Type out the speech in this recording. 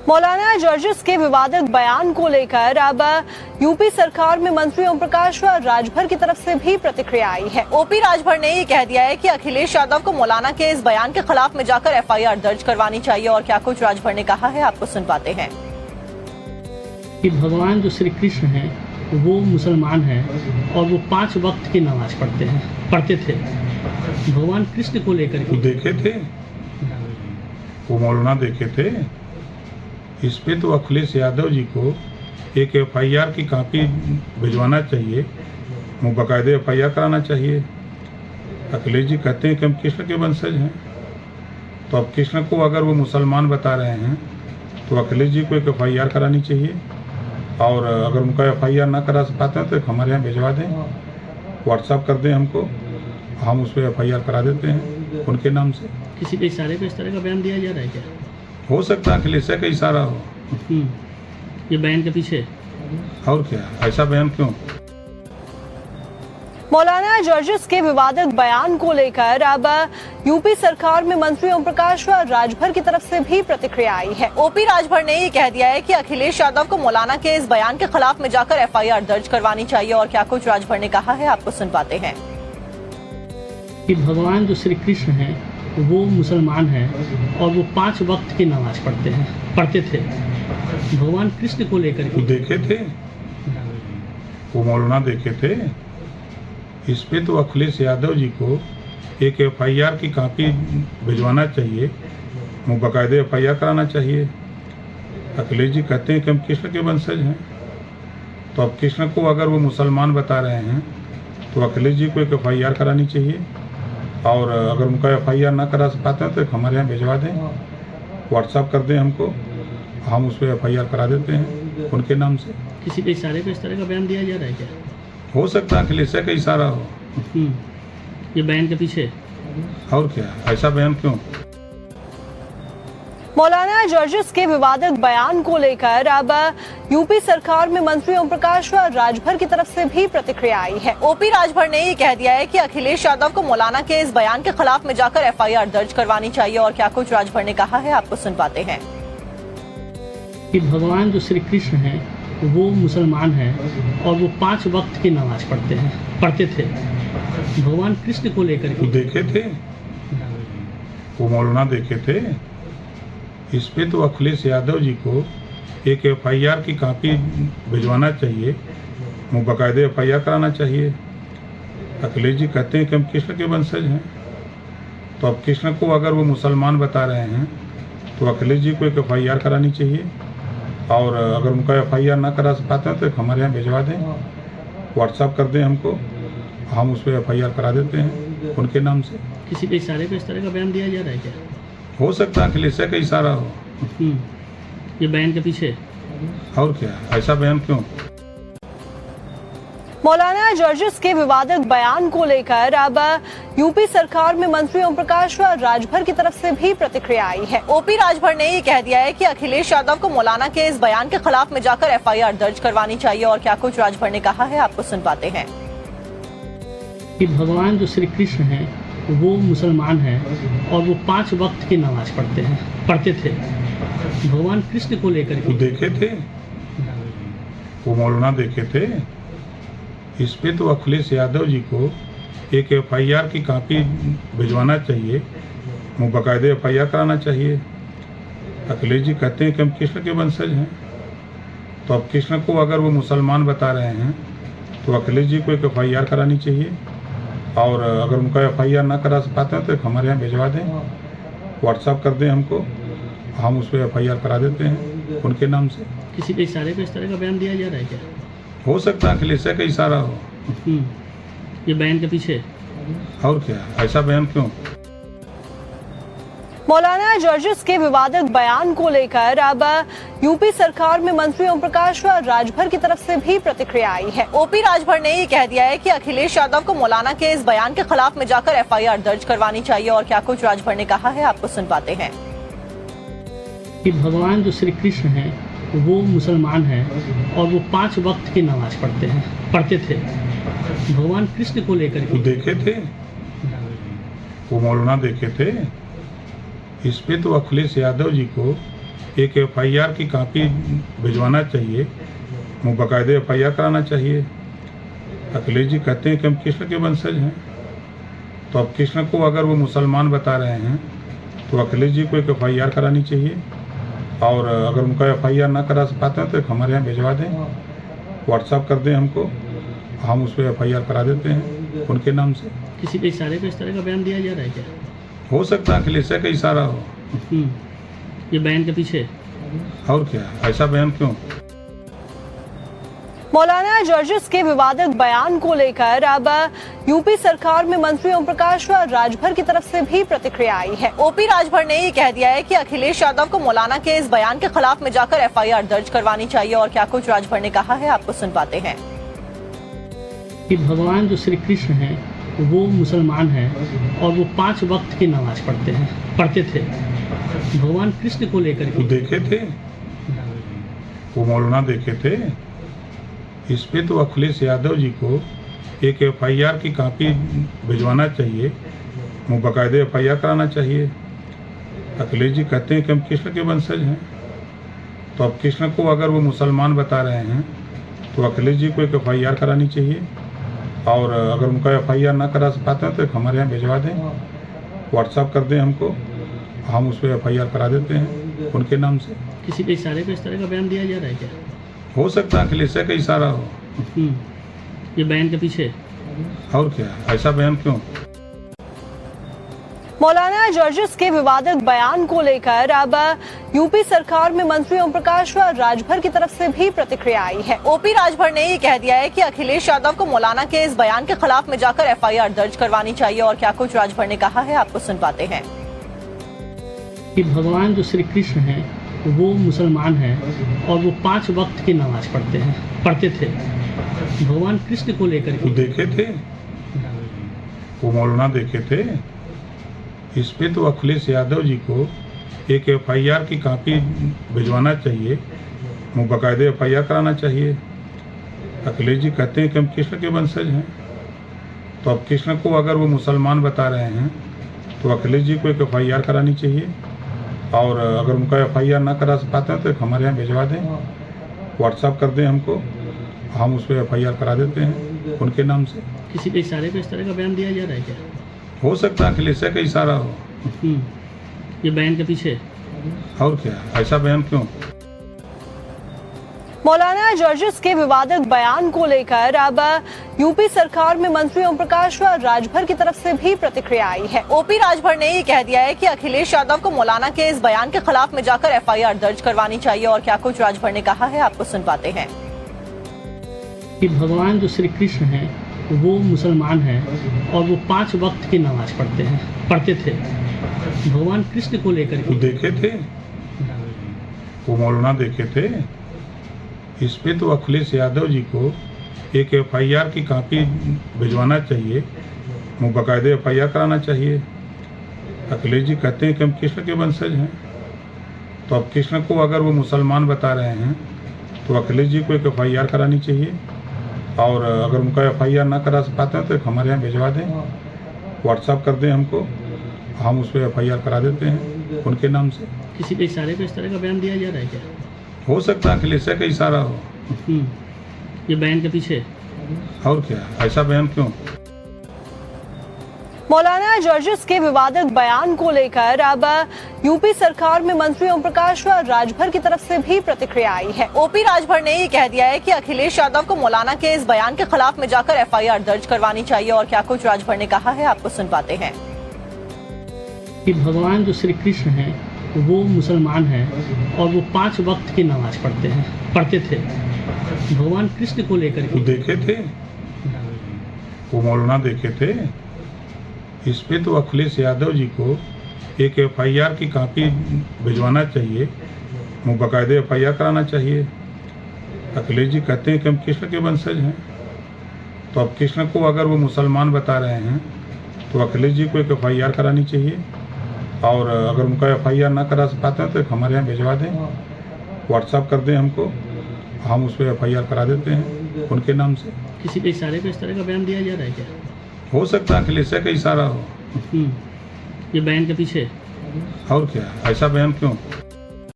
मौलाना जर्जिस के विवादित बयान को लेकर अब यूपी सरकार में मंत्री ओम प्रकाश व राजभर की तरफ से भी प्रतिक्रिया आई है। ओपी राजभर ने ये कह दिया है कि अखिलेश यादव को मौलाना के इस बयान के खिलाफ में जाकर एफआईआर दर्ज करवानी चाहिए और क्या कुछ राजभर ने कहा है, आपको सुन पाते हैं। कि भगवान जो श्री कृष्ण है वो मुसलमान है और वो 5 वक्त की नमाज पढ़ते थे। भगवान कृष्ण को लेकर के देखे थे, वो मौलाना देखे थे। इस पे तो अखिलेश यादव जी को एक एफआईआर की कॉपी भिजवाना चाहिए, बाकायदे एफआईआर कराना चाहिए। अखिलेश जी कहते हैं कि हम कृष्ण के वंशज हैं, तो अब कृष्ण को अगर वो मुसलमान बता रहे हैं तो अखिलेश जी को एक एफआईआर करानी चाहिए। और अगर उनका एफआईआर ना करा पाते हैं तो हमारे यहाँ भिजवा दें, व्हाट्सअप कर दें हमको, हम उस पर एफआईआर करा देते हैं उनके नाम से। किसी के इशारे पे इस तरह का बयान दिया जा रहा है क्या? हो सकता है अखिलेश का इशारा हो। ये बयान के पीछे और क्या, ऐसा बयान क्यों? मौलाना जर्जिस के विवादित बयान को लेकर अब यूपी सरकार में मंत्री ओम प्रकाश व राजभर की तरफ से भी प्रतिक्रिया आई है। ओपी राजभर ने ये कह दिया है कि अखिलेश यादव को मौलाना के इस बयान के खिलाफ में जाकर एफआईआर दर्ज करवानी चाहिए और क्या कुछ राजभर ने कहा है, आपको सुन पाते हैं। कि भगवान जो श्री कृष्ण है वो मुसलमान है और वो 5 वक्त की नमाज पढ़ते थे। भगवान कृष्ण को लेकर के देखे थे, वो मौलाना देखे थे। इस पे तो अखिलेश यादव जी को एक एफआईआर की कॉपी भिजवाना चाहिए, बाकायदे एफआईआर कराना चाहिए। अखिलेश जी कहते हैं कि हम कृष्ण के वंशज हैं, तो अब कृष्ण को अगर वो मुसलमान बता रहे हैं तो अखिलेश जी को एक एफआईआर करानी चाहिए। और अगर उनका एफआईआर ना करा पाते हैं तो हमारे यहाँ भिजवा दें, व्हाट्सअप कर दें हमको, हम उस पर एफआईआर करा देते हैं उनके नाम से। किसी के इशारे पे इस तरह का बयान दिया जा रहा है क्या? हो सकता है अखिलेश का इशारा हो। ये बयान के पीछे और क्या, ऐसा बयान क्यों? मौलाना जर्जिस के विवादित बयान को लेकर अब यूपी सरकार में मंत्री ओम प्रकाश व राजभर की तरफ से भी प्रतिक्रिया आई है। ओपी राजभर ने ये कह दिया है कि अखिलेश यादव को मौलाना के इस बयान के खिलाफ में जाकर एफआईआर दर्ज करवानी चाहिए और क्या कुछ राजभर ने कहा है, आपको सुन पाते हैं। कि भगवान जो श्री कृष्ण है वो मुसलमान है और वो 5 वक्त की नमाज पढ़ते थे। भगवान कृष्ण को लेकर के देखे थे, वो मौलाना देखे थे। इस पे तो अखिलेश यादव जी को एक एफआईआर की कॉपी भिजवाना चाहिए, बाकायदे एफआईआर कराना चाहिए। अखिलेश जी कहते हैं कि हम कृष्ण के वंशज हैं, तो अब कृष्ण को अगर वो मुसलमान बता रहे हैं तो अखिलेश जी को एक एफआईआर करानी चाहिए। और अगर उनका एफआईआर ना करा पाते हैं तो हमारे यहाँ भिजवा दें, व्हाट्सअप कर दें हमको, हम उस पर एफआईआर करा देते हैं उनके नाम से। किसी के इशारे पे इस तरह का बयान दिया जा रहा है क्या? हो सकता है अखिलेश का इशारा हो। ये बयान के पीछे और क्या, ऐसा बयान क्यों? मौलाना जर्जिस के विवादित बयान को लेकर अब यूपी सरकार में मंत्री ओम प्रकाश व राजभर की तरफ से भी प्रतिक्रिया आई है। ओपी राजभर ने ये कह दिया है कि अखिलेश यादव को मौलाना के इस बयान के खिलाफ में जाकर एफआईआर दर्ज करवानी चाहिए और क्या कुछ राजभर ने कहा है, आपको सुन पाते हैं। कि भगवान जो श्री कृष्ण है वो मुसलमान है और वो 5 वक्त की नमाज पढ़ते थे। भगवान कृष्ण को लेकर के देखे थे, वो मौलाना देखे थे। इस पे तो अखिलेश यादव जी को एक एफआईआर की कॉपी भिजवाना चाहिए, बाकायदे एफआईआर कराना चाहिए। अखिलेश जी कहते हैं कि हम कृष्ण के वंशज हैं, तो अब कृष्ण को अगर वो मुसलमान बता रहे हैं तो अखिलेश जी को एक एफआईआर करानी चाहिए। और अगर उनका एफआईआर ना करा पाते हैं तो हमारे यहाँ भिजवा दें, व्हाट्सअप कर दें हमको, हम उस पर एफआईआर करा देते हैं उनके नाम से। किसी के इशारे पे इस तरह का बयान दिया जा रहा है क्या? हो सकता है अखिलेश का इशारा हो। ये बयान के पीछे और क्या, ऐसा बयान क्यों? मौलाना जर्जिस के विवादित बयान को लेकर अब यूपी सरकार में मंत्री ओम प्रकाश व राजभर की तरफ से भी प्रतिक्रिया आई है। ओपी राजभर ने ये कह दिया है कि अखिलेश यादव को मौलाना के इस बयान के खिलाफ में जाकर एफआईआर दर्ज करवानी चाहिए और क्या कुछ राजभर ने कहा है, आपको सुन पाते हैं। कि भगवान जो श्री कृष्ण है वो मुसलमान है और वो 5 वक्त की नमाज पढ़ते थे। भगवान कृष्ण को लेकर के देखे थे, वो मौलाना देखे थे। इस पे तो अखिलेश यादव जी को एक FIR की कॉपी भिजवाना चाहिए, बाकायदे FIR कराना चाहिए। अखिलेश जी कहते हैं कि हम कृष्ण के वंशज हैं, तो अब कृष्ण को अगर वो मुसलमान बता रहे हैं तो अखिलेश जी को एक FIR करानी चाहिए, और अगर उनका FIR ना करा पाते हैं तो एक हमारे यहाँ भिजवा दें, व्हाट्सअप कर दें हमको, हम उस पर FIR करा देते हैं उनके नाम से। किसी के इशारे पे इस तरह का बयान दिया जा रहा है क्या? हो सकता है अखिलेश का इशारा हो, ये बयान के पीछे और क्या, ऐसा बयान क्यों? मौलाना जर्जिस के विवादित बयान को लेकर अब यूपी सरकार में मंत्री ओम प्रकाश व राजभर की तरफ से भी प्रतिक्रिया आई है। ओपी राजभर ने ये कह दिया है कि अखिलेश यादव को मौलाना के इस बयान के खिलाफ में जाकर FIR दर्ज करवानी चाहिए, और क्या कुछ राजभर ने कहा है आपको सुनवाते हैं। कि भगवान जो श्री कृष्ण हैं वो मुसलमान हैं और वो 5 वक्त की नमाज पढ़ते थे। भगवान कृष्ण को लेकर वो देखे थे, वो मौलाना देखे थे। इस पे तो अखिलेश यादव जी को एक FIR की कॉपी भिजवाना चाहिए, बाकायदे FIR कराना चाहिए। अखिलेश जी कहते हैं कि हम कृष्ण के वंशज हैं, तो अब कृष्ण को अगर वो मुसलमान बता रहे हैं तो अखिलेश जी को एक FIR करानी चाहिए, और अगर उनका FIR ना करा पाते हैं तो एक हमारे यहाँ भिजवा दें, व्हाट्सअप कर दें हमको, हम उस पर FIR करा देते हैं उनके नाम से। किसी के इशारे पे इस तरह का बयान दिया जा रहा है क्या? हो सकता है अखिलेश का इशारा हो, ये बयान के पीछे और क्या, ऐसा बयान क्यों? मौलाना जर्जिस के विवादित बयान को लेकर अब यूपी सरकार में मंत्री ओम प्रकाश व राजभर की तरफ से भी प्रतिक्रिया आई है। ओपी राजभर ने ये कह दिया है कि अखिलेश यादव को मौलाना के इस बयान के खिलाफ में जाकर FIR दर्ज करवानी चाहिए, और क्या कुछ राजभर ने कहा है आपको सुनवाते हैं। कि भगवान जो श्री कृष्ण हैं वो मुसलमान हैं और वो 5 वक्त की नमाज पढ़ते थे। भगवान कृष्ण को लेकर वो देखे थे, वो मौलाना देखे थे। इस पे तो अखिलेश यादव जी को एक FIR की कॉपी भिजवाना चाहिए, बाकायदे FIR कराना चाहिए। अखिलेश जी कहते हैं कि हम कृष्ण के वंशज हैं, तो अब कृष्ण को अगर वो मुसलमान बता रहे हैं तो अखिलेश जी को एक FIR करानी चाहिए, और अगर उनका FIR ना करा पाते हैं तो एक हमारे यहाँ भिजवा दें, व्हाट्सअप कर दें हमको, हम उस पर FIR करा देते हैं उनके नाम से। किसी के इशारे पे इस तरह का बयान दिया जा रहा है क्या? हो सकता है अखिलेश का इशारा हो, ये बयान के पीछे और क्या, ऐसा बयान क्यों? मौलाना जर्जिस के विवादित बयान को लेकर अब यूपी सरकार में मंत्री ओम प्रकाश व राजभर की तरफ से भी प्रतिक्रिया आई है। ओपी राजभर ने ये कह दिया है कि अखिलेश यादव को मौलाना के इस बयान के खिलाफ में जाकर FIR दर्ज करवानी चाहिए, और क्या कुछ राजभर ने कहा है आपको सुनवाते हैं। कि भगवान जो श्री कृष्ण हैं वो मुसलमान हैं और वो 5 वक्त की नमाज पढ़ते थे। भगवान कृष्ण को लेकर वो देखे थे, वो मौलाना देखे थे। इस पे तो अखिलेश यादव जी को एक FIR की कॉपी भिजवाना चाहिए, बाकायदे FIR कराना चाहिए। अखिलेश जी कहते हैं कि हम कृष्ण के वंशज हैं, तो अब कृष्ण को अगर वो मुसलमान बता रहे हैं तो अखिलेश जी को एक FIR करानी चाहिए, और अगर उनका FIR ना करा पाते हैं तो एक हमारे यहाँ भिजवा दें, व्हाट्सअप कर दें हमको, हम उस पर FIR करा देते हैं उनके नाम से। किसी के इशारे पे इस तरह का बयान दिया जा रहा है क्या? हो सकता है अखिलेश का इशारा हो, ये बयान के पीछे और क्या, ऐसा बयान क्यों? मौलाना जर्जिस के विवादित बयान को लेकर अब यूपी सरकार में मंत्री ओम प्रकाश व राजभर की तरफ से भी प्रतिक्रिया आई है। ओपी राजभर ने ये कह दिया है कि अखिलेश यादव को मौलाना के इस बयान के खिलाफ में जाकर FIR दर्ज करवानी चाहिए, और क्या कुछ राजभर ने कहा है आपको सुनवाते हैं। कि भगवान जो श्री कृष्ण हैं वो मुसलमान हैं और वो 5 वक्त की नमाज पढ़ते थे। भगवान कृष्ण को लेकर वो देखे थे, वो मौलाना देखे थे। इस पे तो अखिलेश यादव जी को एक FIR की कॉपी भिजवाना चाहिए, बाकायदे FIR कराना चाहिए। अखिलेश जी कहते हैं कि हम कृष्ण के वंशज हैं, तो अब कृष्ण को अगर वो मुसलमान बता रहे हैं तो अखिलेश जी को एक FIR करानी चाहिए, और अगर उनका FIR ना करा पाते हैं तो एक हमारे यहाँ भिजवा दें, व्हाट्सअप कर दें हमको, हम उस पर FIR करा देते हैं उनके नाम से। किसी के इशारे पे इस तरह का बयान दिया जा रहा है क्या? हो सकता है अखिलेश का इशारा हो, ये बयान के पीछे और क्या, ऐसा बयान क्यों?